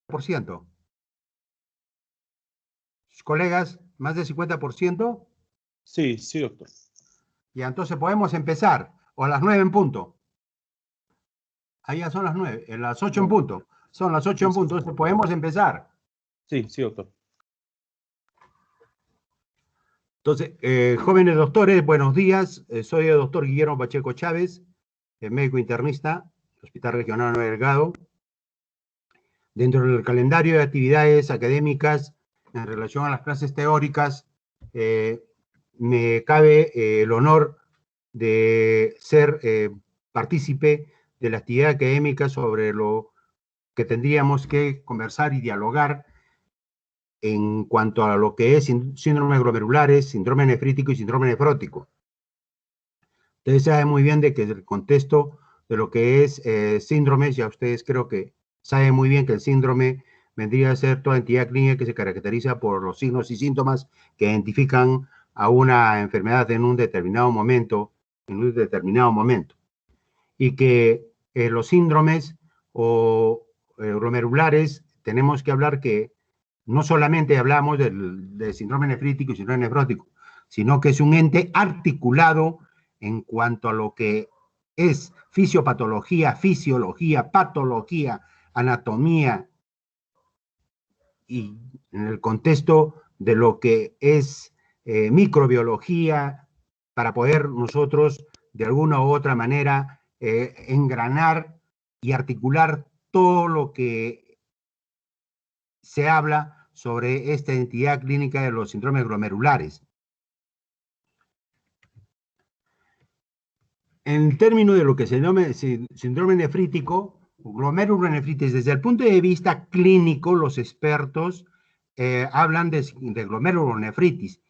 50%. ¿Sus colegas, más del 50%? Sí, sí, doctor. Ya, entonces podemos empezar. O a las 9 en punto. Ahí ya son las 9, las 8 en punto. Son las 8 en punto, entonces podemos empezar. Sí, sí, doctor. Entonces, jóvenes doctores, buenos días. Soy el doctor Guillermo Pacheco Chávez, médico internista, Hospital Regional Nuevo Delgado. Dentro del calendario de actividades académicas en relación a las clases teóricas, me cabe el honor de ser partícipe de la actividad académica sobre lo que tendríamos que conversar y dialogar en cuanto a lo que es síndromes glomerulares, síndrome nefrítico y síndrome nefrótico. Ustedes saben muy bien de que el contexto de lo que es síndromes, ya ustedes creo que saben muy bien que el síndrome vendría a ser toda entidad clínica que se caracteriza por los signos y síntomas que identifican a una enfermedad en un determinado momento, y que los síndromes o glomerulares, tenemos que hablar que no solamente hablamos del síndrome nefrítico y síndrome nefrótico, sino que es un ente articulado en cuanto a lo que es fisiopatología, fisiología, patología, anatomía, y en el contexto de lo que es microbiología, para poder nosotros de alguna u otra manera engranar y articular todo lo que se habla sobre esta entidad clínica de los síndromes glomerulares. En términos de lo que se llama síndrome nefrítico, glomerulonefritis, desde el punto de vista clínico, los expertos hablan de glomerulonefritis,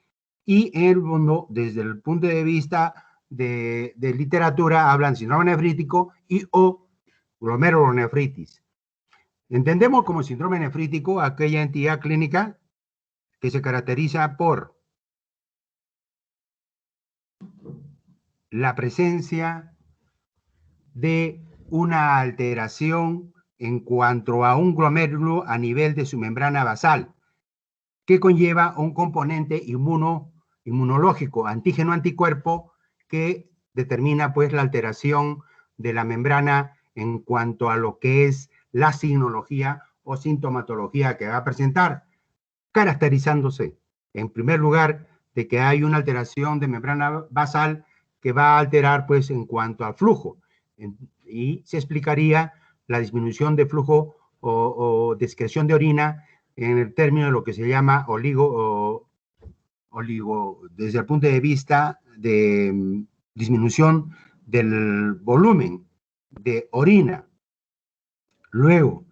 y en el mundo, desde el punto de vista de literatura, hablan síndrome nefrítico y o glomerulonefritis. Entendemos como síndrome nefrítico aquella entidad clínica que se caracteriza por la presencia de una alteración en cuanto a un glomérulo a nivel de su membrana basal, que conlleva un componente inmunológico, antígeno-anticuerpo, que determina pues la alteración de la membrana en cuanto a lo que es la signología o sintomatología que va a presentar, caracterizándose, en primer lugar, de que hay una alteración de membrana basal que va a alterar pues en cuanto al flujo, y se explicaría la disminución de flujo o de excreción de orina en el término de lo que se llama oligo, desde el punto de vista de disminución del volumen de orina. Luego,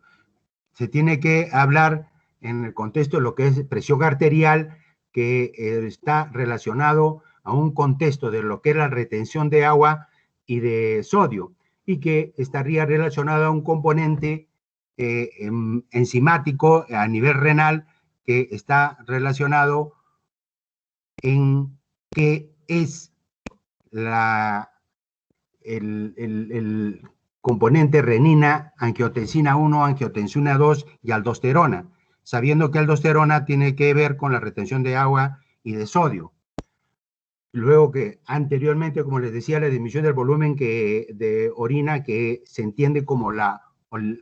se tiene que hablar en el contexto de lo que es presión arterial, que está relacionado a un contexto de lo que es la retención de agua y de sodio, y que estaría relacionado a un componente enzimático a nivel renal que está relacionado en qué es el componente renina, angiotensina 1, angiotensina 2 y aldosterona, sabiendo que aldosterona tiene que ver con la retención de agua y de sodio. Luego que anteriormente, como les decía, la disminución del volumen de orina, que se entiende como la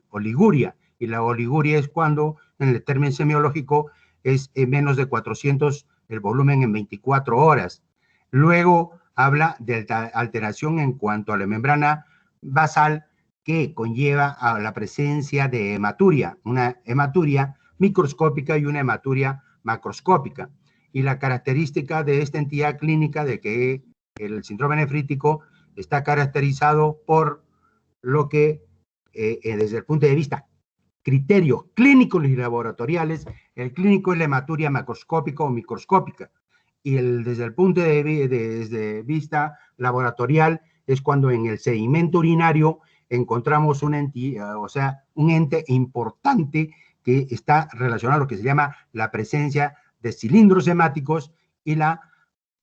oliguria, y la oliguria es cuando, en el término semiológico, es menos de 400 el volumen en 24 horas. Luego habla de alteración en cuanto a la membrana basal, que conlleva a la presencia de hematuria, una hematuria microscópica y una hematuria macroscópica. Y la característica de esta entidad clínica de que el síndrome nefrítico está caracterizado por lo que, desde el punto de vista criterios clínicos y laboratoriales, el clínico es la hematuria macroscópica o microscópica, y desde el punto de vista laboratorial es cuando en el sedimento urinario encontramos una entidad, o sea, un ente importante que está relacionado a lo que se llama la presencia de cilindros hemáticos y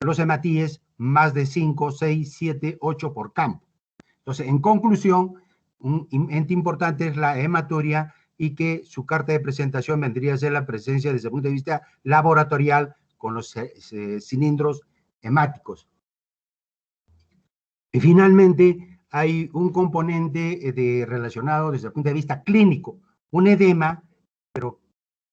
los hematíes más de 5, 6, 7, 8 por campo. Entonces, en conclusión, un ente importante es la hematuria, y que su carta de presentación vendría a ser la presencia desde el punto de vista laboratorial con los cilindros hemáticos. Y finalmente, hay un componente relacionado desde el punto de vista clínico, un edema, pero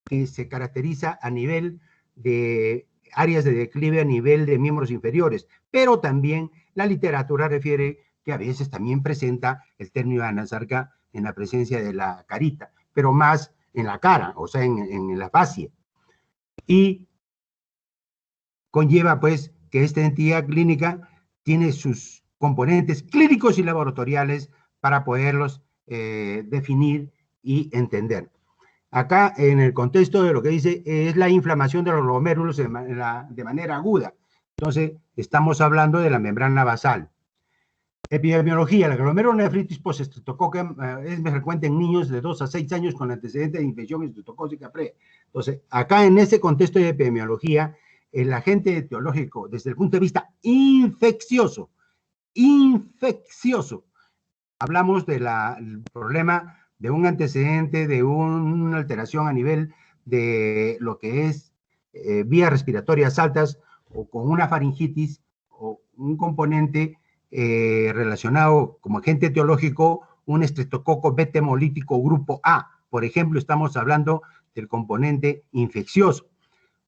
que se caracteriza a nivel de áreas de declive a nivel de miembros inferiores, pero también la literatura refiere que a veces también presenta el término de anasarca en la presencia de la carita, pero más en la cara, o sea, en la fascia. Y conlleva, pues, que esta entidad clínica tiene sus componentes clínicos y laboratoriales para poderlos definir y entender. Acá, en el contexto de lo que dice, es la inflamación de los glomérulos de manera aguda. Entonces, estamos hablando de la membrana basal. Epidemiología, la glomerulonefritis postestreptocócica es más frecuente en niños de 2 a 6 años con antecedentes de infección estreptocócica pre. Entonces, acá en ese contexto de epidemiología, el agente etiológico, desde el punto de vista infeccioso, hablamos del problema de un antecedente, de una alteración a nivel de lo que es vías respiratorias altas o con una faringitis o un componente relacionado como agente etiológico, un estreptococo beta hemolítico grupo A. Por ejemplo, estamos hablando del componente infeccioso.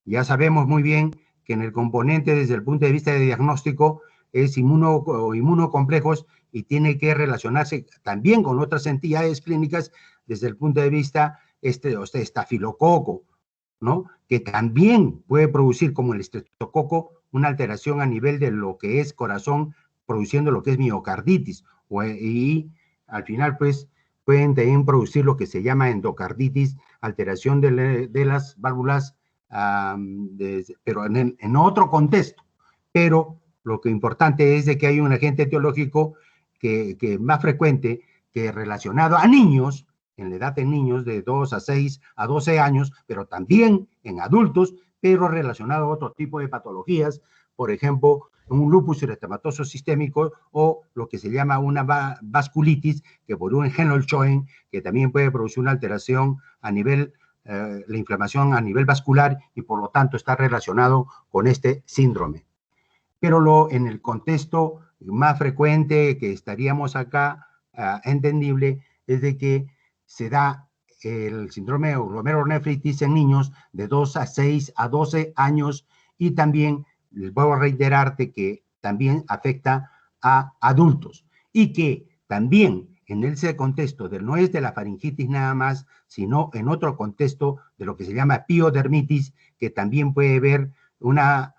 Ya sabemos muy bien que en el componente desde el punto de vista de diagnóstico es inmunocomplejos y tiene que relacionarse también con otras entidades clínicas desde el punto de vista estafilococo, ¿no? Que también puede producir, como el estreptococo, una alteración a nivel de lo que es corazón, produciendo lo que es miocarditis, y al final, pues, pueden también producir lo que se llama endocarditis, alteración de las válvulas, pero en otro contexto. Pero lo que importante es de que hay un agente etiológico que más frecuente, que relacionado a niños, en la edad de niños de 2 a 6 a 12 años, pero también en adultos, pero relacionado a otro tipo de patologías, por ejemplo, un lupus eritematoso sistémico o lo que se llama una vasculitis, que por un Henoch-Schönn, que también puede producir una alteración a nivel, la inflamación a nivel vascular y por lo tanto está relacionado con este síndrome. Pero en el contexto más frecuente que estaríamos acá entendible es de que se da el síndrome de glomerulonefritis en niños de 2 a 6 a 12 años y también les voy a reiterarte que también afecta a adultos y que también en ese contexto no es de la faringitis nada más, sino en otro contexto de lo que se llama piodermitis, que también puede haber una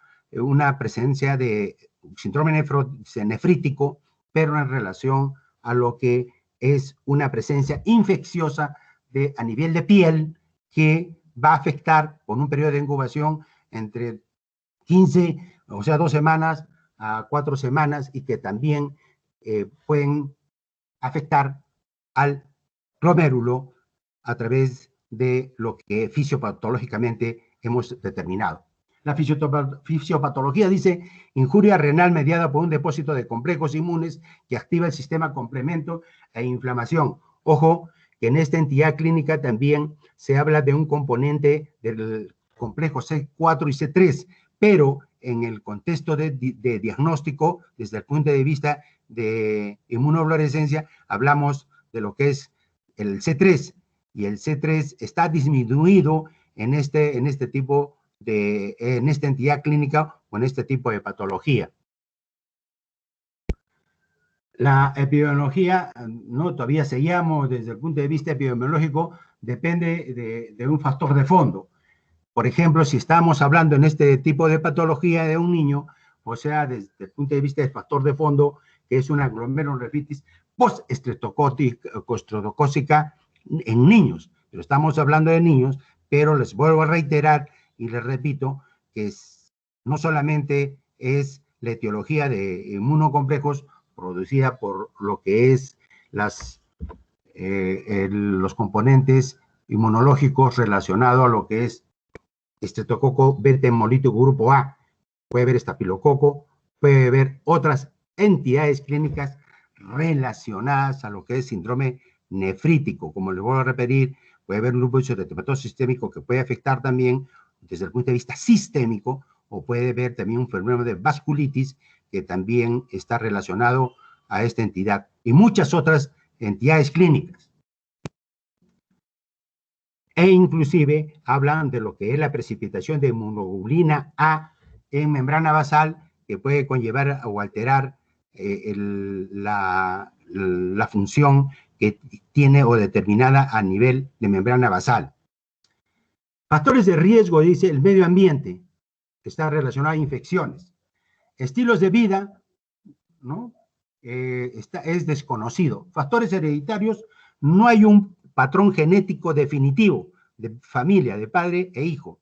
presencia de síndrome nefrítico, pero en relación a lo que es una presencia infecciosa a nivel de piel que va a afectar con un periodo de incubación entre 15, o sea, 2 semanas a 4 semanas y que también pueden afectar al glomérulo a través de lo que fisiopatológicamente hemos determinado. La fisiopatología dice injuria renal mediada por un depósito de complejos inmunes que activa el sistema complemento e inflamación. Ojo, que en esta entidad clínica también se habla de un componente del complejo C4 y C3, pero en el contexto de diagnóstico, desde el punto de vista de inmunofluorescencia, hablamos de lo que es el C3, y el C3 está disminuido en este tipo en esta entidad clínica o en este tipo de patología. La epidemiología, no, todavía seguíamos desde el punto de vista epidemiológico, depende de un factor de fondo. Por ejemplo, si estamos hablando en este tipo de patología de un niño, o sea, desde el punto de vista del factor de fondo, que es una glomerulonefritis postestreptocócica en niños. Pero estamos hablando de niños, pero les vuelvo a reiterar y les repito que no solamente es la etiología de inmunocomplejos producida por lo que es los componentes inmunológicos relacionados a lo que es estreptococo beta hemolítico grupo A, puede haber estafilococo, puede haber otras entidades clínicas relacionadas a lo que es síndrome nefrítico, como les voy a repetir, puede haber un lupus eritematoso sistémico que puede afectar también desde el punto de vista sistémico, o puede haber también un fenómeno de vasculitis que también está relacionado a esta entidad y muchas otras entidades clínicas. E inclusive hablan de lo que es la precipitación de inmunoglobulina A en membrana basal, que puede conllevar o alterar la función que tiene o determinada a nivel de membrana basal. Factores de riesgo, dice el medio ambiente, que está relacionado a infecciones. Estilos de vida, ¿no? Es desconocido. Factores hereditarios, no hay un patrón genético definitivo de familia, de padre e hijo.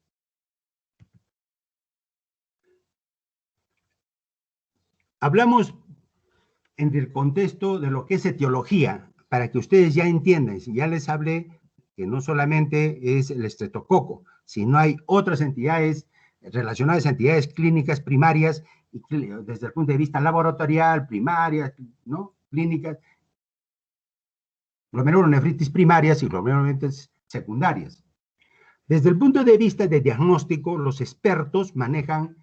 Hablamos en el contexto de lo que es etiología, para que ustedes ya entiendan, ya les hablé que no solamente es el estreptococo, sino hay otras entidades relacionadas a entidades clínicas primarias, y desde el punto de vista laboratorial, primarias, ¿no? Clínicas, glomerulonefritis primarias y glomerulonefritis secundarias. Desde el punto de vista de diagnóstico, los expertos manejan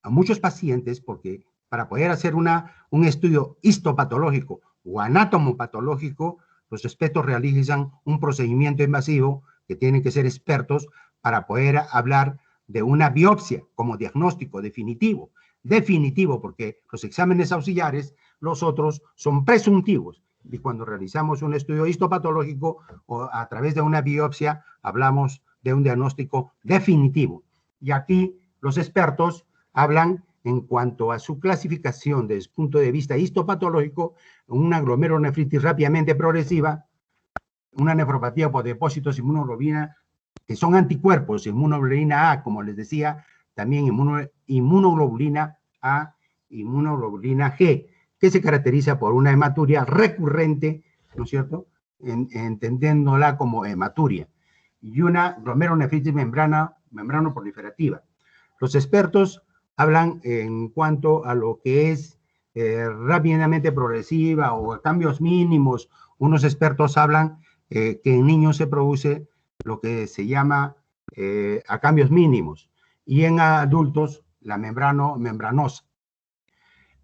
a muchos pacientes porque para poder hacer un estudio histopatológico o anatomopatológico, los expertos realizan un procedimiento invasivo que tienen que ser expertos para poder hablar de una biopsia como diagnóstico definitivo. Definitivo porque los exámenes auxiliares, los otros son presuntivos. Y cuando realizamos un estudio histopatológico o a través de una biopsia, hablamos de un diagnóstico definitivo. Y aquí los expertos hablan en cuanto a su clasificación desde el punto de vista histopatológico, una glomerulonefritis rápidamente progresiva, una nefropatía por depósitos de inmunoglobulina, que son anticuerpos, inmunoglobulina A, como les decía, también inmunoglobulina A, inmunoglobulina G, que se caracteriza por una hematuria recurrente, ¿no es cierto?, entendiéndola como hematuria, y una glomerulonefritis membranoproliferativa. Los expertos hablan en cuanto a lo que es rápidamente progresiva o a cambios mínimos. Unos expertos hablan que en niños se produce lo que se llama a cambios mínimos y en adultos la membranosa.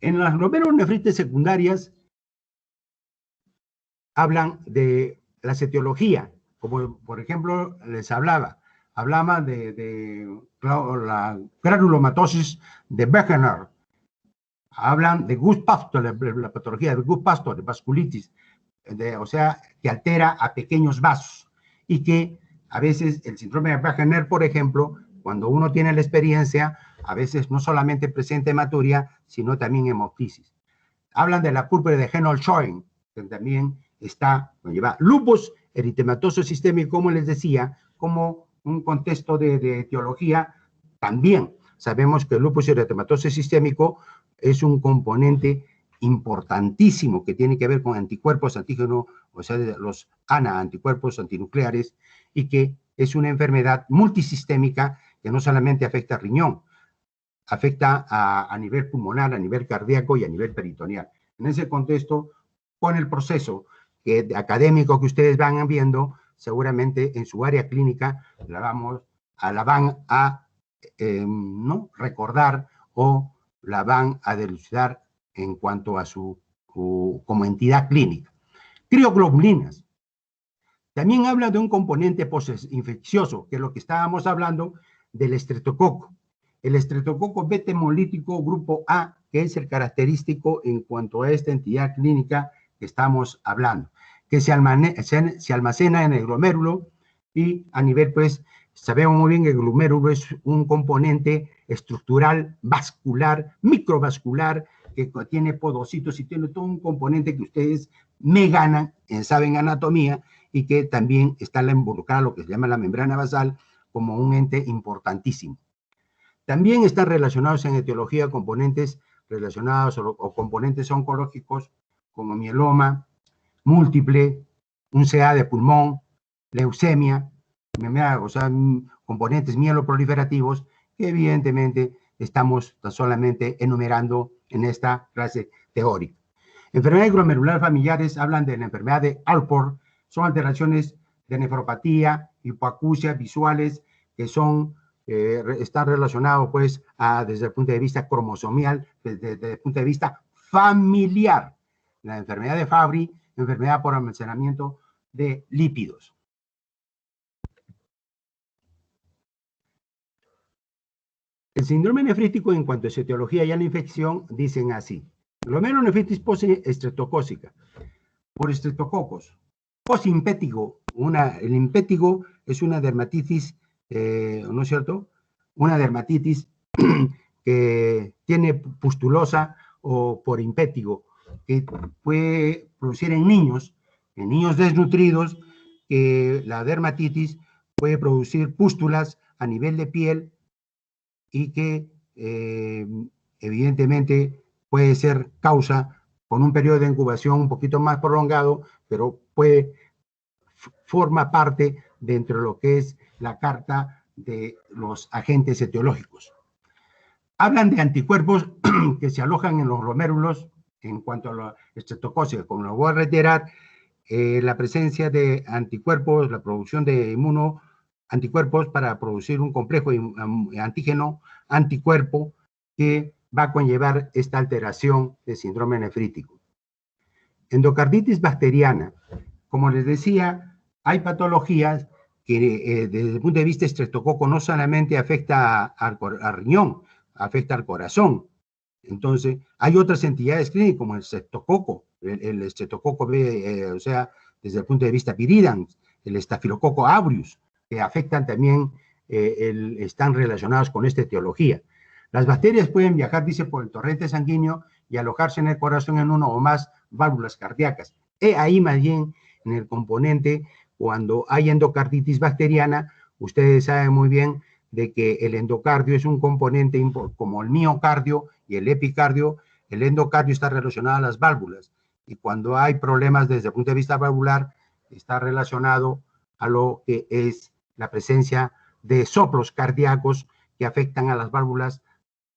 En las glomerulonefritis secundarias hablan de la etiología, como por ejemplo les hablaba de la granulomatosis de Wegener, hablan de Gutt-Pastor, la patología de Gutt-Pastor, de vasculitis, o sea, que altera a pequeños vasos y que a veces el síndrome de Wegener, por ejemplo, cuando uno tiene la experiencia, a veces no solamente presenta hematuria, sino también hemoptisis. Hablan de la púrpura de Reynolds-Schönn, que también lleva lupus eritematoso sistémico, como les decía, como un contexto de etiología. También sabemos que el lupus eritematoso sistémico es un componente importantísimo que tiene que ver con anticuerpos antígenos, o sea, los anticuerpos antinucleares, y que es una enfermedad multisistémica que no solamente afecta al riñón, afecta a nivel pulmonar, a nivel cardíaco y a nivel peritoneal. En ese contexto, con el proceso académico que ustedes van viendo, seguramente en su área clínica la van a ¿no? recordar o la van a dilucidar en cuanto a su como entidad clínica. Crioglobulinas. También habla de un componente posinfeccioso, que es lo que estábamos hablando del estreptococo. El estreptococo beta hemolítico grupo A, que es el característico en cuanto a esta entidad clínica que estamos hablando, que se almacena en el glomérulo y a nivel, pues, sabemos muy bien que el glomérulo es un componente estructural, vascular, microvascular, que tiene podocitos y tiene todo un componente que ustedes saben anatomía y que también está involucrada lo que se llama la membrana basal como un ente importantísimo. También están relacionados en etiología componentes relacionados o componentes oncológicos como mieloma múltiple, un CA de pulmón, leucemia, o sea, componentes mieloproliferativos que evidentemente estamos solamente enumerando en esta clase teórica. Enfermedades glomerulares familiares hablan de la enfermedad de Alport, son alteraciones de nefropatía, hipoacusia, visuales, que son, están relacionados pues desde el punto de vista cromosomial, desde el punto de vista familiar. La enfermedad de Fabry, enfermedad por almacenamiento de lípidos. El síndrome nefrítico, en cuanto a su etiología y a la infección, dicen así: glomerulonefritis post-estreptocócica, por estreptococos. Post-impétigo, el impétigo es una dermatitis, ¿no es cierto? Una dermatitis que tiene pustulosa o por impétigo, que puede producir en niños desnutridos, que la dermatitis puede producir pústulas a nivel de piel y que evidentemente puede ser causa con un periodo de incubación un poquito más prolongado, pero forma parte dentro de lo que es la carta de los agentes etiológicos. Hablan de anticuerpos que se alojan en los glomérulos en cuanto a la estreptococia. Como lo voy a reiterar, la presencia de anticuerpos, la producción de anticuerpos para producir un complejo antígeno anticuerpo que va a conllevar esta alteración de síndrome nefrítico. Endocarditis bacteriana. Como les decía, hay patologías que desde el punto de vista estreptococo no solamente afecta al riñón, afecta al corazón. Entonces, hay otras entidades clínicas como el estreptococo, el estreptococo B, o sea, desde el punto de vista viridans, el estafilococo aureus, que afectan también, están relacionados con esta etiología. Las bacterias pueden viajar, dice, por el torrente sanguíneo y alojarse en el corazón en una o más válvulas cardíacas. Ahí más bien en el componente, cuando hay endocarditis bacteriana, ustedes saben muy bien de que el endocardio es un componente como el miocardio y el epicardio. El endocardio está relacionado a las válvulas, y cuando hay problemas desde el punto de vista valvular, está relacionado a lo que es la presencia de soplos cardíacos que afectan a las válvulas,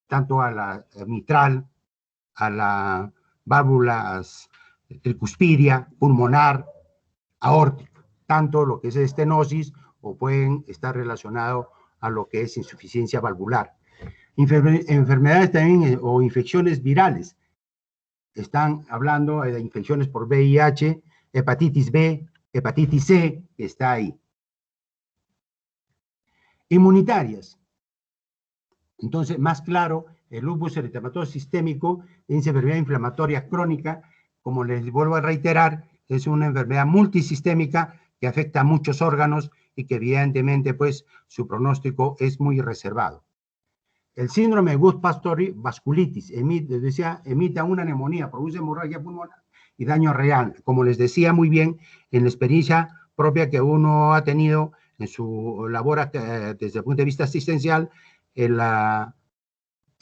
tanto a la mitral, a las válvulas tricuspidia, pulmonar, aórtica, tanto lo que es estenosis o pueden estar relacionados a lo que es insuficiencia valvular. Enfermedades también o infecciones virales. Están hablando de infecciones por VIH, hepatitis B, hepatitis C, que está ahí. Inmunitarias. Entonces, más claro, el lupus eritematoso sistémico es enfermedad inflamatoria crónica. Como les vuelvo a reiterar, es una enfermedad multisistémica que afecta a muchos órganos y que evidentemente pues su pronóstico es muy reservado. El síndrome de Guth-Pastori vasculitis emite una neumonía, produce hemorragia pulmonar y daño renal. Como les decía muy bien, en la experiencia propia que uno ha tenido en su labor desde el punto de vista asistencial, el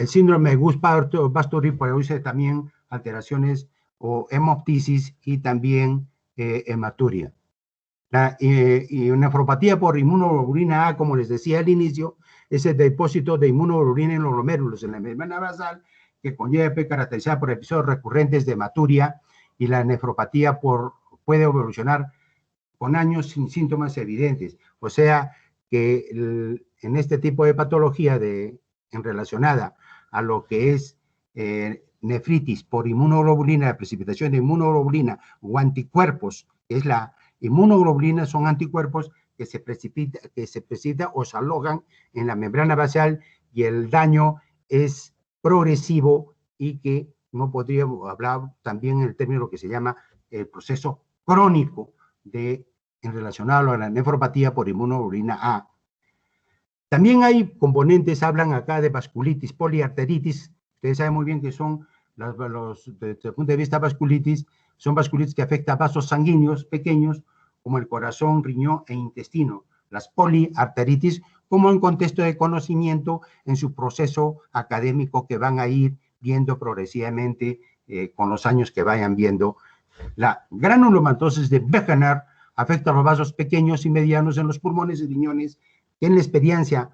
síndrome de Guth-Pastori produce también alteraciones o hemoptisis y también hematuria. Y nefropatía por inmunoglobulina A, como les decía al inicio, es el depósito de inmunoglobulina en los glomérulos, en la membrana basal, que conlleva caracterizada por episodios recurrentes de hematuria, y la nefropatía puede evolucionar con años sin síntomas evidentes. O sea que en este tipo de patología relacionada a lo que es nefritis por inmunoglobulina, la precipitación de inmunoglobulina o anticuerpos, que es la inmunoglobulina, son anticuerpos que se precipitan o se alojan en la membrana basal, y el daño es progresivo y que no podríamos hablar también en el término que se llama el proceso crónico relacionado a la nefropatía por inmunoglobulina A. También hay componentes, hablan acá de vasculitis, poliarteritis. Ustedes saben muy bien que son desde el punto de vista vasculitis, son vasculitis que afectan vasos sanguíneos pequeños como el corazón, riñón e intestino. Las poliarteritis como en contexto de conocimiento en su proceso académico que van a ir viendo progresivamente con los años que vayan viendo. La granulomatosis de Wegener afecta a los vasos pequeños y medianos en los pulmones y riñones, que en la experiencia,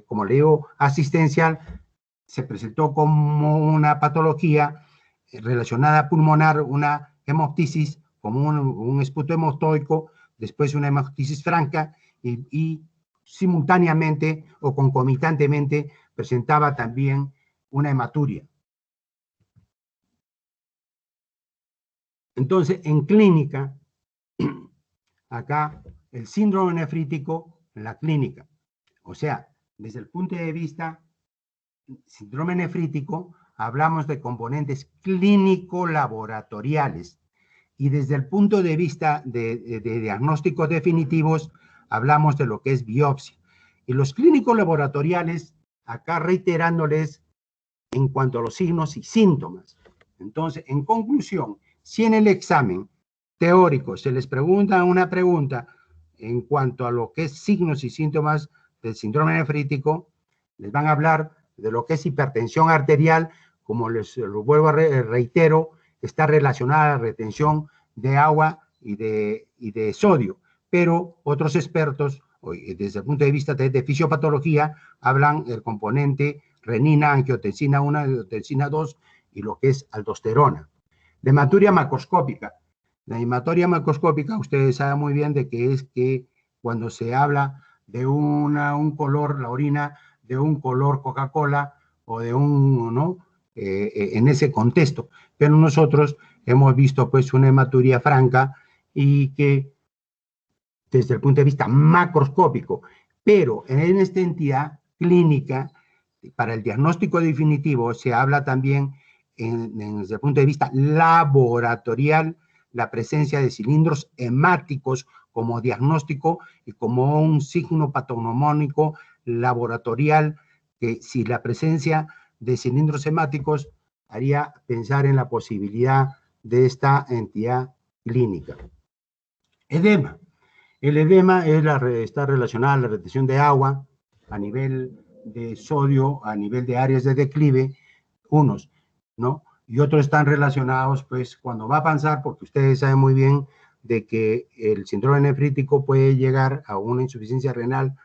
como le digo, asistencial, se presentó como una patología relacionada pulmonar, una hemoptisis, como un esputo hemotoico, después una hematosis franca y simultáneamente o concomitantemente presentaba también una hematuria. Entonces, en clínica, acá el síndrome nefrítico en la clínica, o sea, desde el punto de vista síndrome nefrítico, hablamos de componentes clínico-laboratoriales y desde el punto de vista de diagnósticos definitivos, hablamos de lo que es biopsia. Y los clínicos laboratoriales, acá reiterándoles en cuanto a los signos y síntomas. Entonces, en conclusión, si en el examen teórico se les pregunta una pregunta en cuanto a lo que es signos y síntomas del síndrome nefrítico, les van a hablar de lo que es hipertensión arterial, como les lo vuelvo a reitero, está relacionada a la retención de agua y de sodio, pero otros expertos, desde el punto de vista de fisiopatología, hablan del componente renina, angiotensina 1, angiotensina 2 y lo que es aldosterona. De hematuria macroscópica. La hematuria macroscópica, ustedes saben muy bien de que es que cuando se habla de un color, la orina, de un color Coca-Cola o de un, ¿no? En ese contexto. Pero nosotros hemos visto pues una hematuria franca y que desde el punto de vista macroscópico, pero en esta entidad clínica, para el diagnóstico definitivo se habla también desde el punto de vista laboratorial, la presencia de cilindros hemáticos como diagnóstico y como un signo patognomónico laboratorial, que si la presencia de cilindros hemáticos haría pensar en la posibilidad de esta entidad clínica. Edema. El edema está relacionado a la retención de agua a nivel de sodio, a nivel de áreas de declive, unos, ¿no? Y otros están relacionados, pues, cuando va a avanzar, porque ustedes saben muy bien de que el síndrome nefrítico puede llegar a una insuficiencia renal,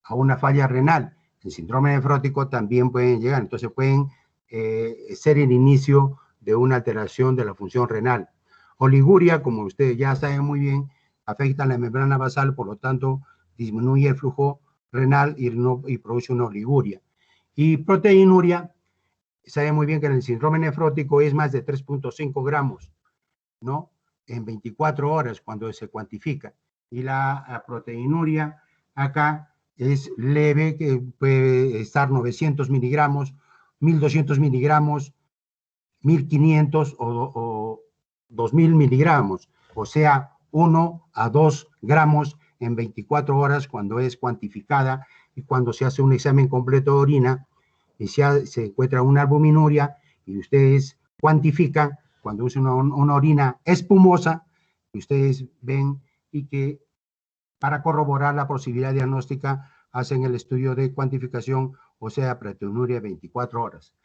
a una falla renal. El síndrome nefrótico también pueden llegar, entonces pueden ser el inicio de una alteración de la función renal. Oliguria, como ustedes ya saben muy bien, afecta la membrana basal, por lo tanto, disminuye el flujo renal y produce una oliguria. Y proteinuria, sabe muy bien que en el síndrome nefrótico es más de 3.5 gramos, ¿no? En 24 horas cuando se cuantifica. Y la proteinuria acá es leve, que puede estar 900 miligramos, 1200 miligramos, 1500 o 2000 miligramos, o sea, 1 a 2 gramos en 24 horas cuando es cuantificada y cuando se hace un examen completo de orina y se encuentra una albuminuria y ustedes cuantifican cuando usan una orina espumosa, que ustedes ven y que para corroborar la posibilidad diagnóstica hacen el estudio de cuantificación, o sea, proteinuria 24 horas.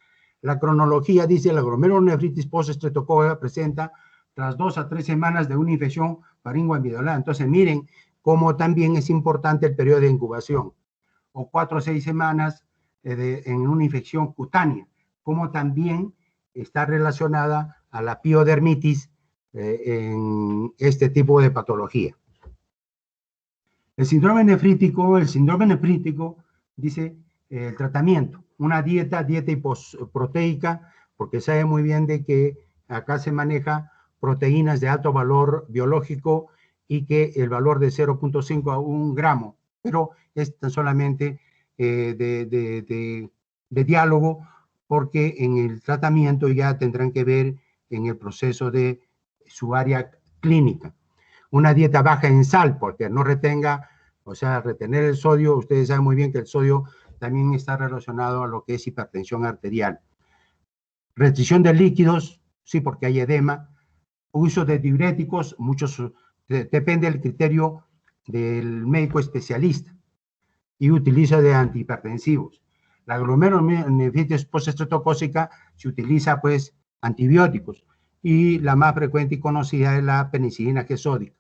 La cronología dice la glomerulonefritis postestreptocócica presenta tras 2 a 3 semanas de una infección faringoamidolada. Entonces, miren cómo también es importante el periodo de incubación, o 4 a 6 semanas en una infección cutánea, como también está relacionada a la piodermitis en este tipo de patología. El síndrome nefrítico dice el tratamiento, una dieta hipoproteica, porque sabe muy bien de que acá se maneja proteínas de alto valor biológico y que el valor de 0.5 a 1 gramo, pero es solamente de diálogo, porque en el tratamiento ya tendrán que ver en el proceso de su área clínica. Una dieta baja en sal, porque no retenga, o sea, retener el sodio. Ustedes saben muy bien que el sodio también está relacionado a lo que es hipertensión arterial. Restricción de líquidos, sí, porque hay edema. Uso de diuréticos, depende del criterio del médico especialista. Y utilizo de antihipertensivos. La glomerulonefritis postestreptocócica se utiliza, pues, antibióticos. Y la más frecuente y conocida es la penicilina, que es sódica.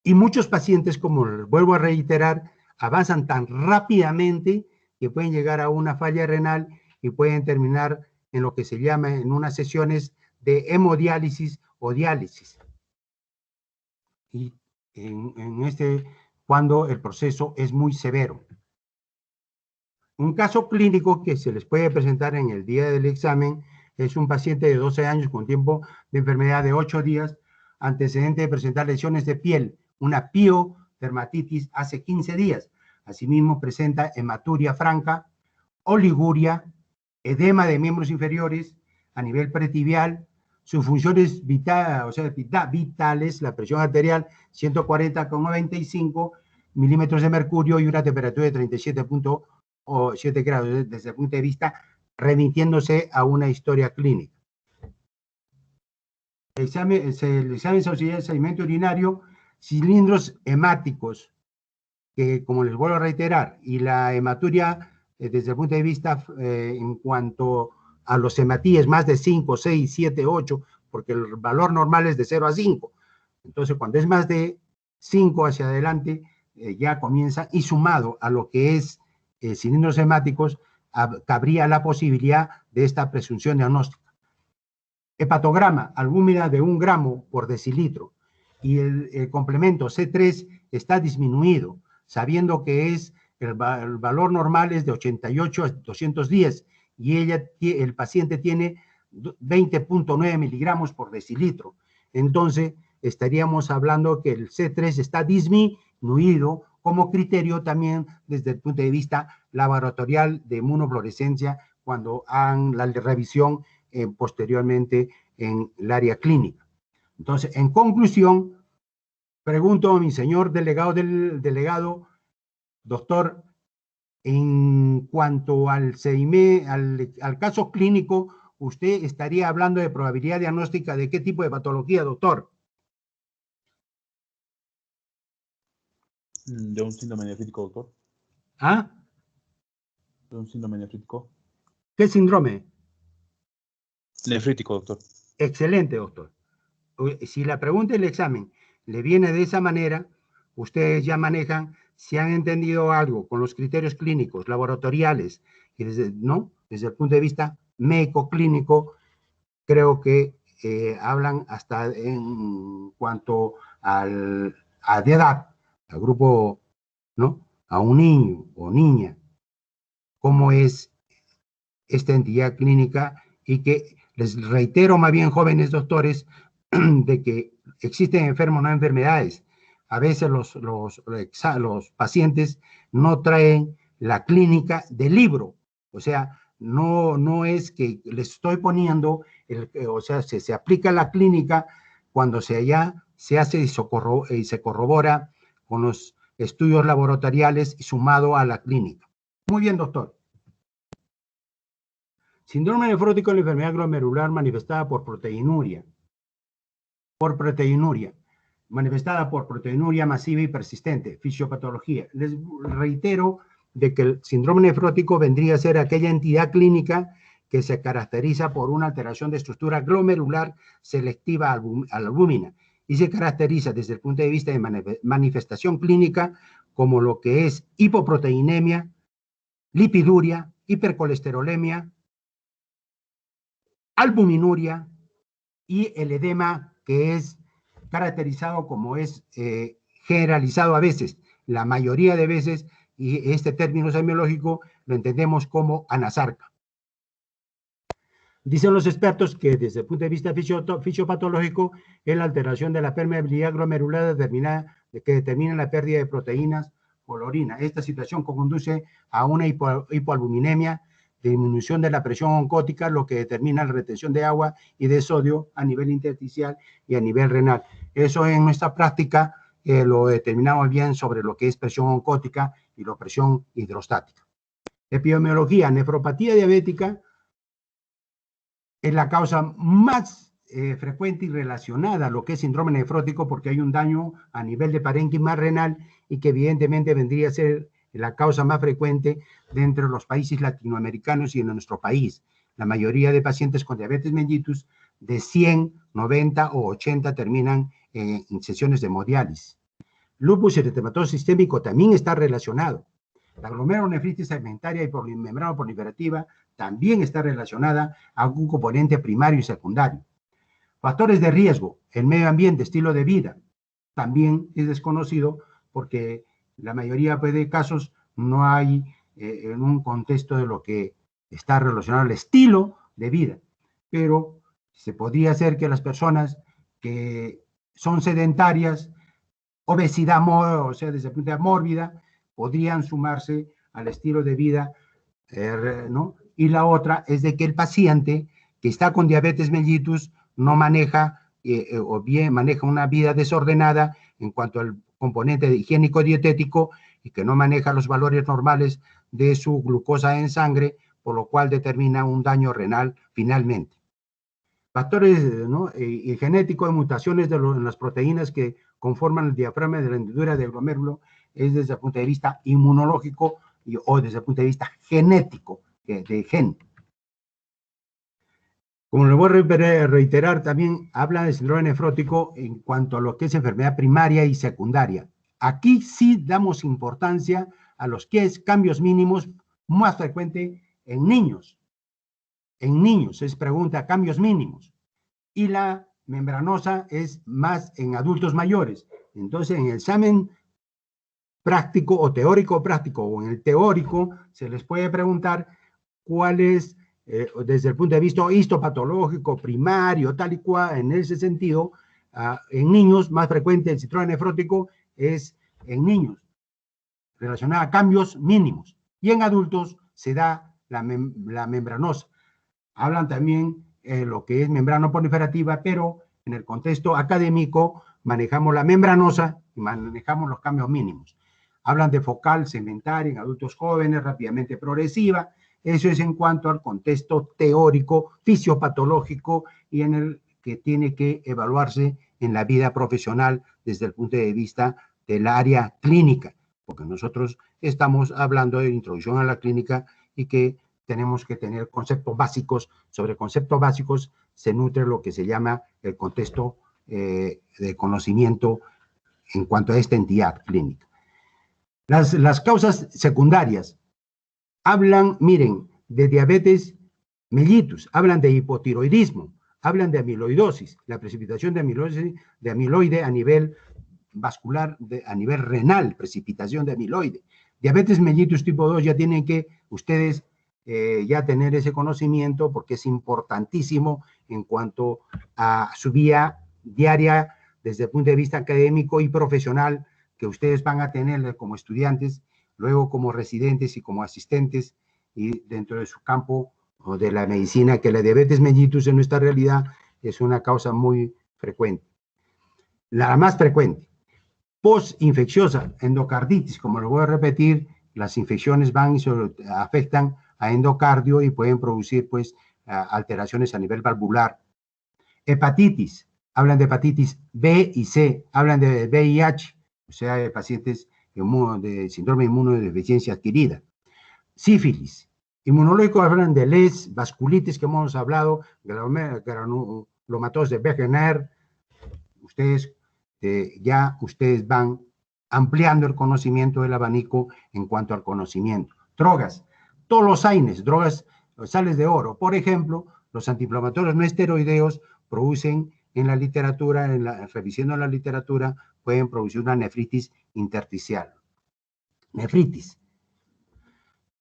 Y muchos pacientes, como vuelvo a reiterar, avanzan tan rápidamente que pueden llegar a una falla renal y pueden terminar en lo que se llama en unas sesiones de hemodiálisis o diálisis. Y cuando el proceso es muy severo. Un caso clínico que se les puede presentar en el día del examen es un paciente de 12 años con tiempo de enfermedad de 8 días, antecedente de presentar lesiones de piel, una piodermatitis hace 15 días. Asimismo, presenta hematuria franca, oliguria, edema de miembros inferiores a nivel pretibial, sus funciones vitales, la presión arterial 140,95 milímetros de mercurio y una temperatura de 37,7 grados desde el punto de vista remitiéndose a una historia clínica. El examen de sedimento urinario, cilindros hemáticos, que como les vuelvo a reiterar, y la hematuria desde el punto de vista en cuanto a los hematíes más de 5, 6, 7, 8, porque el valor normal es de 0 a 5. Entonces, cuando es más de 5 hacia adelante, ya comienza, y sumado a lo que es cilindros hemáticos, cabría la posibilidad de esta presunción diagnóstica. Hepatograma, albúmina de 1 gramo por decilitro, y el complemento C3 está disminuido, sabiendo que el valor normal es de 88 a 210, y el paciente tiene 20,9 miligramos por decilitro. Entonces, estaríamos hablando que el C3 está disminuido como criterio también desde el punto de vista laboratorial de inmunofluorescencia cuando hagan la revisión posteriormente en el área clínica. Entonces, en conclusión, pregunto a mi señor delegado, doctor, en cuanto al caso clínico, ¿usted estaría hablando de probabilidad diagnóstica de qué tipo de patología, doctor? De un síndrome nefrítico, doctor. ¿Ah? De un síndrome nefrítico. ¿Qué síndrome? Nefrítico, doctor. Excelente, doctor. Si la pregunta del examen le viene de esa manera, ustedes ya manejan si han entendido algo con los criterios clínicos, laboratoriales, y desde el punto de vista médico-clínico, creo que hablan hasta en cuanto a edad, al grupo, ¿no? A un niño o niña, cómo es esta entidad clínica, y que les reitero más bien, jóvenes doctores, de que existen enfermos, no enfermedades. A veces los pacientes no traen la clínica del libro, o sea, no es que les estoy poniendo, o sea, se aplica la clínica cuando se hace y se corrobora con los estudios laboratoriales sumado a la clínica. Muy bien, doctor. Síndrome nefrótico es la enfermedad glomerular manifestada por proteinuria. Manifestada por proteinuria masiva y persistente, fisiopatología. Les reitero de que el síndrome nefrótico vendría a ser aquella entidad clínica que se caracteriza por una alteración de estructura glomerular selectiva a la albúmina y se caracteriza desde el punto de vista de manifestación clínica como lo que es hipoproteinemia, lipiduria, hipercolesterolemia, albuminuria y el edema, que es caracterizado como es generalizado a veces, la mayoría de veces, y este término semiológico lo entendemos como anasarca. Dicen los expertos que desde el punto de vista fisiopatológico es la alteración de la permeabilidad glomerular que determina la pérdida de proteínas por la orina. Esta situación conduce a una hipoalbuminemia, disminución de la presión oncótica, lo que determina la retención de agua y de sodio a nivel intersticial y a nivel renal. Eso en nuestra práctica lo determinamos bien sobre lo que es presión oncótica y la presión hidrostática. Epidemiología, nefropatía diabética es la causa más frecuente y relacionada a lo que es síndrome nefrótico, porque hay un daño a nivel de parénquima renal y que evidentemente vendría a ser la causa más frecuente dentro de los países latinoamericanos y en nuestro país. La mayoría de pacientes con diabetes mellitus, de 100, 90 o 80 terminan en sesiones de hemodiálisis. Lupus eritematoso sistémico también está relacionado. La glomerulonefritis segmentaria y membrana proliferativa también está relacionada a un componente primario y secundario. Factores de riesgo, el medio ambiente, estilo de vida, también es desconocido porque la mayoría pues, de casos no hay en un contexto de lo que está relacionado al estilo de vida. Pero se podría hacer que las personas que son sedentarias, obesidad, o sea, desde el punto de vista mórbida, podrían sumarse al estilo de vida, ¿no? Y la otra es de que el paciente que está con diabetes mellitus no maneja o bien maneja una vida desordenada en cuanto al componente higiénico-dietético y que no maneja los valores normales de su glucosa en sangre, por lo cual determina un daño renal finalmente. Factores, ¿no? Y genéticos de mutaciones en las proteínas que conforman el diafragma de la hendidura del glomérulo es desde el punto de vista inmunológico o desde el punto de vista genético, de gen. Como lo voy a reiterar, también habla de síndrome nefrótico en cuanto a lo que es enfermedad primaria y secundaria. Aquí sí damos importancia a los que es cambios mínimos más frecuente en niños. En niños se pregunta cambios mínimos. Y la membranosa es más en adultos mayores. Entonces, en el examen práctico o teórico práctico o en el teórico se les puede preguntar cuál es, desde el punto de vista histopatológico, primario, tal y cual, en ese sentido, en niños más frecuente el síndrome nefrótico es en niños, relacionada a cambios mínimos. Y en adultos se da la membranosa. Hablan también lo que es membrana proliferativa, pero en el contexto académico manejamos la membranosa y manejamos los cambios mínimos. Hablan de focal segmentaria en adultos jóvenes, rápidamente progresiva. Eso es en cuanto al contexto teórico, fisiopatológico y en el que tiene que evaluarse en la vida profesional desde el punto de vista del área clínica, porque nosotros estamos hablando de introducción a la clínica y que tenemos que tener conceptos básicos. Sobre conceptos básicos se nutre lo que se llama el contexto de conocimiento en cuanto a esta entidad clínica. Las causas secundarias hablan, miren, de diabetes mellitus, hablan de hipotiroidismo, hablan de amiloidosis, la precipitación de amiloide a nivel vascular, a nivel renal, precipitación de amiloide. Diabetes mellitus tipo 2 ya tienen que ustedes ya tener ese conocimiento porque es importantísimo en cuanto a su vía diaria desde el punto de vista académico y profesional que ustedes van a tener como estudiantes, luego como residentes y como asistentes y dentro de su campo de la medicina, que la diabetes mellitus en nuestra realidad es una causa muy frecuente. La más frecuente, postinfecciosa, endocarditis, como lo voy a repetir, las infecciones van y afectan a endocardio y pueden producir pues alteraciones a nivel valvular. Hepatitis, hablan de hepatitis B y C, hablan de VIH, o sea, de pacientes de síndrome de inmunodeficiencia adquirida. Sífilis, inmunológico, hablan de LES, vasculitis que hemos hablado, granulomatosis de Wegener. Ustedes ustedes van ampliando el conocimiento del abanico en cuanto al conocimiento. Drogas, todos los AINES, drogas, sales de oro. Por ejemplo, los antiinflamatorios no esteroideos producen en la literatura, revisando la literatura, pueden producir una nefritis intersticial. Nefritis.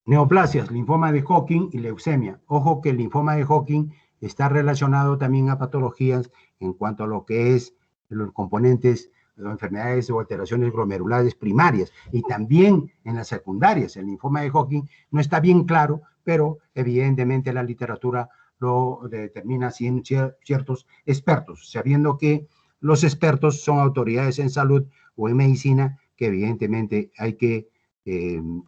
Neoplasias, linfoma de Hodgkin y leucemia. Ojo que el linfoma de Hodgkin está relacionado también a patologías en cuanto a lo que es los componentes de enfermedades o alteraciones glomerulares primarias y también en las secundarias. El linfoma de Hodgkin no está bien claro, pero evidentemente la literatura lo determina ciertos expertos, sabiendo que los expertos son autoridades en salud o en medicina que evidentemente hay que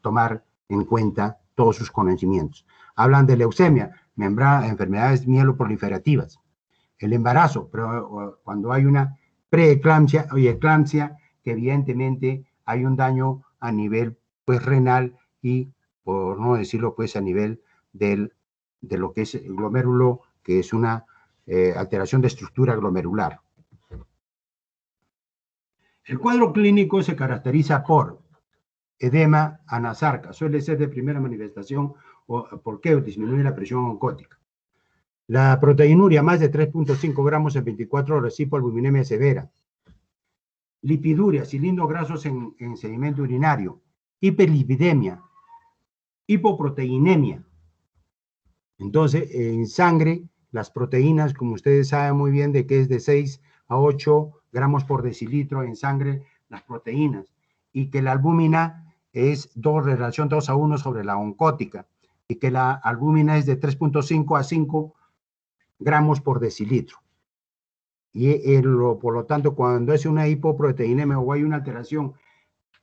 tomar en cuenta todos sus conocimientos. Hablan de leucemia, enfermedades mieloproliferativas, el embarazo, pero cuando hay una preeclampsia o eclampsia, que evidentemente hay un daño a nivel pues renal y, por no decirlo pues a nivel de lo que es el glomérulo, que es una alteración de estructura glomerular. El cuadro clínico se caracteriza por edema anasarca, suele ser de primera manifestación porque disminuye la presión oncótica. La proteinuria más de 3.5 gramos en 24 horas, hipoalbuminemia severa. lipiduria, cilindros grasos en sedimento urinario, hiperlipidemia, hipoproteinemia. Entonces, en sangre, las proteínas, como ustedes saben muy bien, de que es de 6 a 8 gramos por decilitro en sangre, las proteínas, y que la albúmina es relación 2 a 1 sobre la oncótica, y que la albúmina es de 3.5 a 5 gramos por decilitro. Y por lo tanto, cuando es una hipoproteinemia o hay una alteración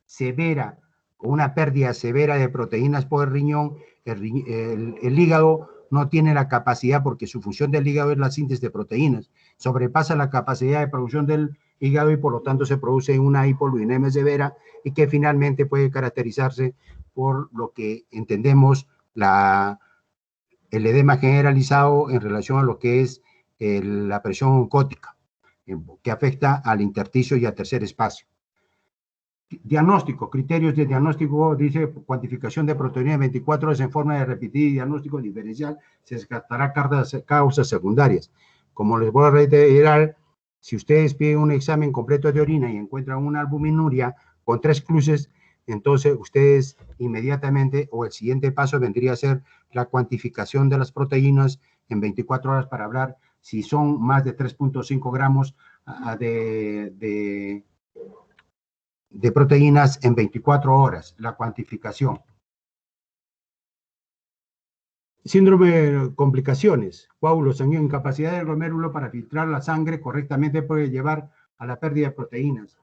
severa o una pérdida severa de proteínas por el riñón, el hígado no tiene la capacidad, porque su función del hígado es la síntesis de proteínas, sobrepasa la capacidad de producción del hígado y por lo tanto se produce una hipoluinemia severa y que finalmente puede caracterizarse por lo que entendemos el edema generalizado en relación a lo que es la presión oncótica, que afecta al intersticio y al tercer espacio. Diagnóstico, criterios de diagnóstico, dice cuantificación de proteína de 24 horas en forma de repetir diagnóstico diferencial, se descartará causas secundarias. Como les voy a reiterar, si ustedes piden un examen completo de orina y encuentran una albuminuria con 3 cruces, entonces ustedes inmediatamente, o el siguiente paso vendría a ser la cuantificación de las proteínas en 24 horas para hablar si son más de 3.5 gramos de proteínas en 24 horas, la cuantificación. Síndrome de complicaciones, coágulos sanguíneos, incapacidad del glomérulo para filtrar la sangre correctamente puede llevar a la pérdida de proteínas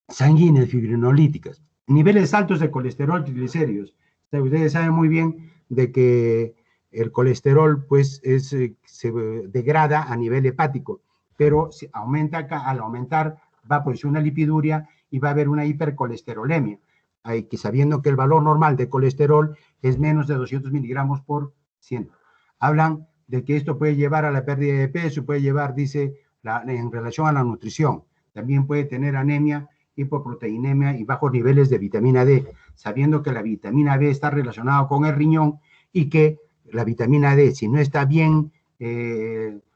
sanguíneas fibrinolíticas, niveles altos de colesterol, triglicéridos. Ustedes saben muy bien de que el colesterol pues se degrada a nivel hepático, pero al aumentar va a producir una lipiduria y va a haber una hipercolesterolemia, sabiendo que el valor normal de colesterol es menos de 200 miligramos por 100. Hablan de que esto puede llevar a la pérdida de peso, puede llevar, dice, en relación a la nutrición. También puede tener anemia, hipoproteinemia y bajos niveles de vitamina D, sabiendo que la vitamina D está relacionada con el riñón y que la vitamina D, si no está bien,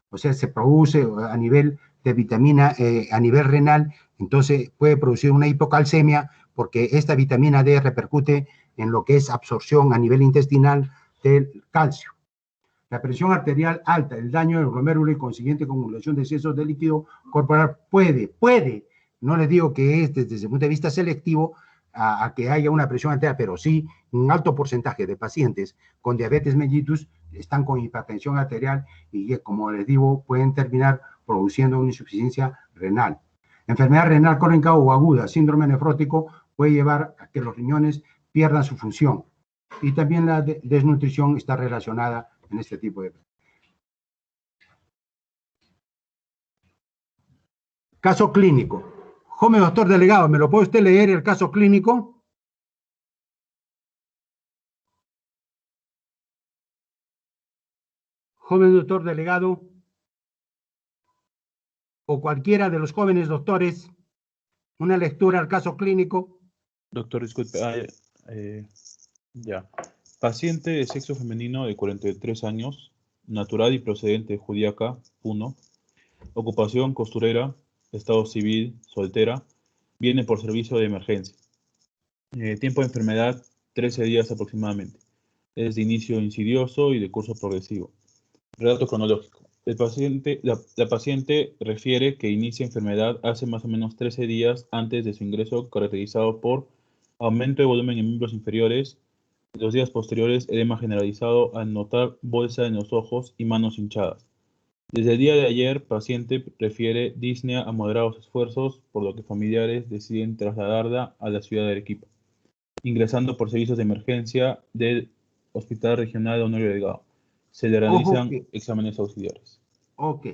o sea, se produce a nivel de vitamina, a nivel renal, entonces puede producir una hipocalcemia, porque esta vitamina D repercute en lo que es absorción a nivel intestinal del calcio. La presión arterial alta, el daño del glomérulo y consiguiente acumulación de excesos de líquido corporal puede, no les digo que es desde el punto de vista selectivo a que haya una presión arterial, pero sí un alto porcentaje de pacientes con diabetes mellitus están con hipertensión arterial y, como les digo, pueden terminar produciendo una insuficiencia renal. Enfermedad renal crónica o aguda, síndrome nefrótico, puede llevar a que los riñones pierdan su función. Y también la desnutrición está relacionada en este tipo de... Caso clínico. Joven doctor delegado, ¿me lo puede usted leer el caso clínico? Joven doctor delegado, o cualquiera de los jóvenes doctores, una lectura al caso clínico. Doctor, disculpe. Ya. Paciente de sexo femenino de 43 años, natural y procedente de Judiaca, 1. Ocupación costurera, estado civil, soltera, viene por servicio de emergencia. Tiempo de enfermedad, 13 días aproximadamente. Es de inicio insidioso y de curso progresivo. Relato cronológico. La paciente refiere que inicia enfermedad hace más o menos 13 días antes de su ingreso, caracterizado por aumento de volumen en miembros inferiores. En los días posteriores, edema generalizado al notar bolsa en los ojos y manos hinchadas. Desde el día de ayer, paciente refiere disnea a moderados esfuerzos, por lo que familiares deciden trasladarla a la ciudad de Arequipa, ingresando por servicios de emergencia del Hospital Regional Honorio Delgado. Se le realizan exámenes auxiliares. Ok.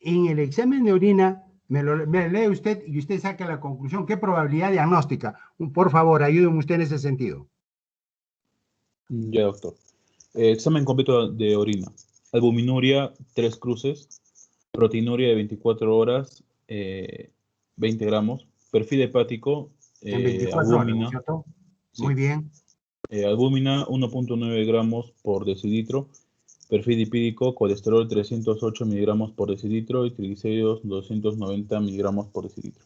En el examen de orina, me lee usted y usted saca la conclusión. ¿Qué probabilidad diagnóstica? Por favor, ayúdeme usted en ese sentido. Ya, doctor. Examen completo de orina. Albuminuria, 3 cruces. Proteinuria de 24 horas, 20 gramos. Perfil hepático, En 24 albúmina. horas, ¿cierto? Sí. Muy bien. Albúmina, 1.9 gramos por decilitro. perfil lipídico, colesterol 308 miligramos por decilitro y triglicéridos 290 miligramos por decilitro.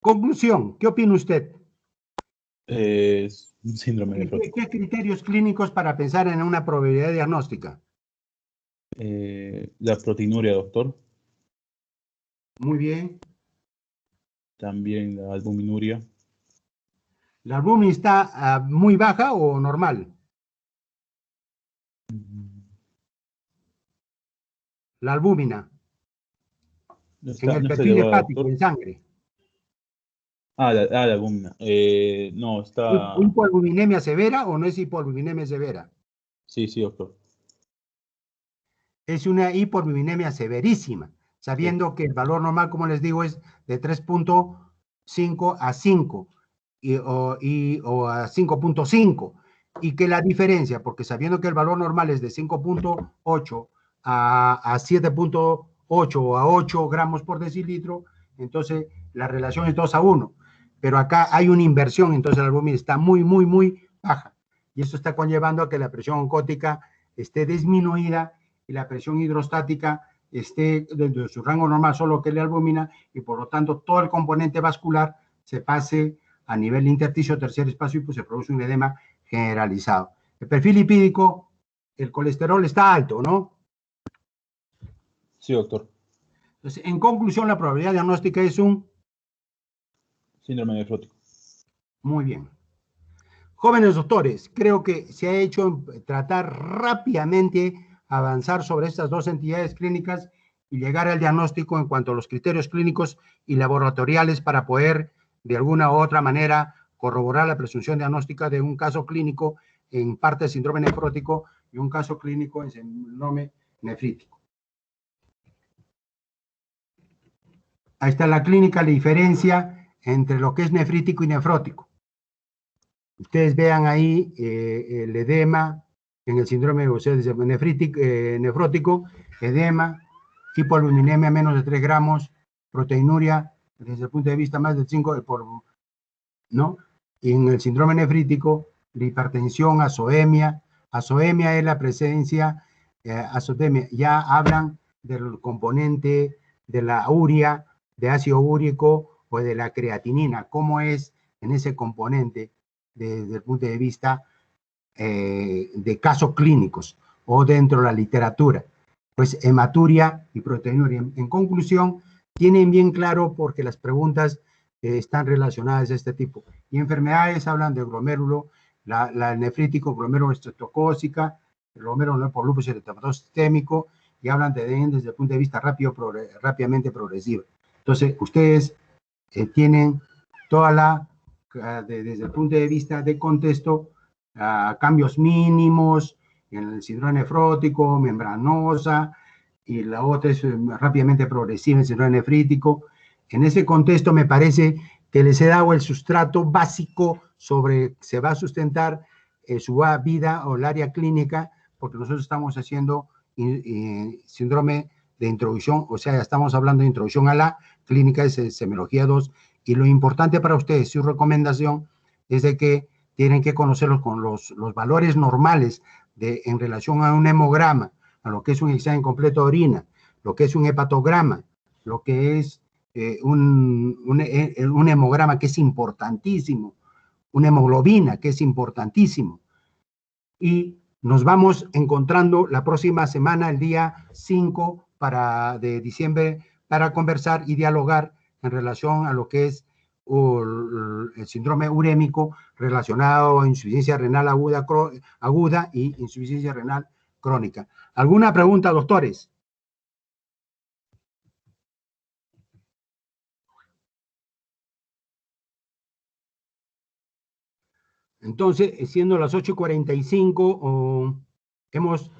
Conclusión, ¿qué opina usted? Síndrome nefrótico. ¿Qué criterios clínicos para pensar en una probabilidad diagnóstica? La proteinuria, doctor. Muy bien. También la albuminuria. ¿La albúmina está muy baja o normal? La albúmina. No En el está perfil elevada, hepático, doctor. en sangre. La albúmina. No, está... ¿Hipoalbuminemia severa o no es hipoalbuminemia severa? Sí, doctor. Es una hipoalbuminemia severísima, sabiendo que el valor normal, como les digo, es de 3.5 a 5 o a 5.5, y que la diferencia, porque sabiendo que el valor normal es de 5.8 a 7.8 o a 8 gramos por decilitro, entonces la relación es 2 a 1. Pero acá hay una inversión, entonces la albúmina está muy baja. Y esto está conllevando a que la presión oncótica esté disminuida y la presión hidrostática esté dentro de su rango normal, solo que la albúmina, y por lo tanto todo el componente vascular se pase a nivel intersticio, tercer espacio, y pues se produce un edema generalizado. El perfil lipídico, el colesterol está alto, ¿no? Sí, doctor. Entonces, en conclusión, la probabilidad diagnóstica es un... Síndrome nefrótico. Muy bien. Jóvenes doctores, creo que se ha hecho tratar rápidamente, avanzar sobre estas dos entidades clínicas y llegar al diagnóstico en cuanto a los criterios clínicos y laboratoriales para poder, de alguna u otra manera, corroborar la presunción diagnóstica de un caso clínico en parte de síndrome nefrótico y un caso clínico en síndrome nefrítico. Ahí está la clínica, la diferencia entre lo que es nefrítico y nefrótico. Ustedes vean ahí el edema en el síndrome nefrótico, edema, hipoalbuminemia menos de 3 gramos, proteinuria desde el punto de vista más del 5 ¿no? Y en el síndrome nefrítico, la hipertensión, azoemia. Azoemia es la presencia, azotemia, ya hablan del componente de la urea, de ácido úrico o de la creatinina, cómo es en ese componente desde el punto de vista de casos clínicos o dentro de la literatura. Pues hematuria y proteinuria. En conclusión, tienen bien claro porque las preguntas están relacionadas a este tipo. Y enfermedades hablan de glomérulo, la nefrítico, glomérulo estreptocócica, glomérulo por lupus eritematoso sistémico, y hablan de DEN desde el punto de vista rápidamente progresivo. Entonces, ustedes tienen toda la desde el punto de vista de contexto, cambios mínimos en el síndrome nefrótico, membranosa, y la otra es rápidamente progresiva en el síndrome nefrítico. En ese contexto me parece que les he dado el sustrato básico sobre se va a sustentar su vida o el área clínica, porque nosotros estamos haciendo síndrome de introducción, o sea, estamos hablando de introducción a la clínica de semiología 2, y lo importante para ustedes, su recomendación, es de que tienen que conocerlos con los valores normales en relación a un hemograma, a lo que es un examen completo de orina, lo que es un hepatograma, lo que es un hemograma que es importantísimo, una hemoglobina que es importantísimo. Y nos vamos encontrando la próxima semana, el día 5 de diciembre, para conversar y dialogar en relación a lo que es el síndrome urémico relacionado a insuficiencia renal aguda y insuficiencia renal crónica. ¿Alguna pregunta, doctores? Entonces, siendo las 8:45, hemos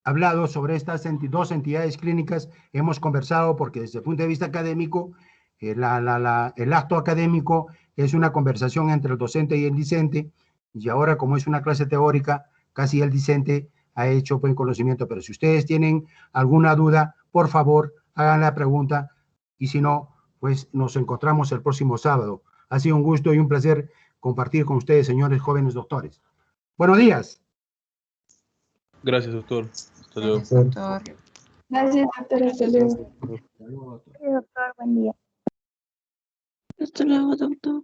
hablado sobre estas dos entidades clínicas, hemos conversado porque desde el punto de vista académico, el acto académico es una conversación entre el docente y el discente, y ahora como es una clase teórica, casi el discente ha hecho buen conocimiento, pero si ustedes tienen alguna duda, por favor, hagan la pregunta, y si no, pues nos encontramos el próximo sábado. Ha sido un gusto y un placer compartir con ustedes, señores jóvenes doctores. Buenos días. Gracias, doctor. Hasta luego. Gracias, doctor. Gracias, doctor. Hasta luego. Hasta luego, doctor. Sí, doctor, buen día. Hasta luego, doctor.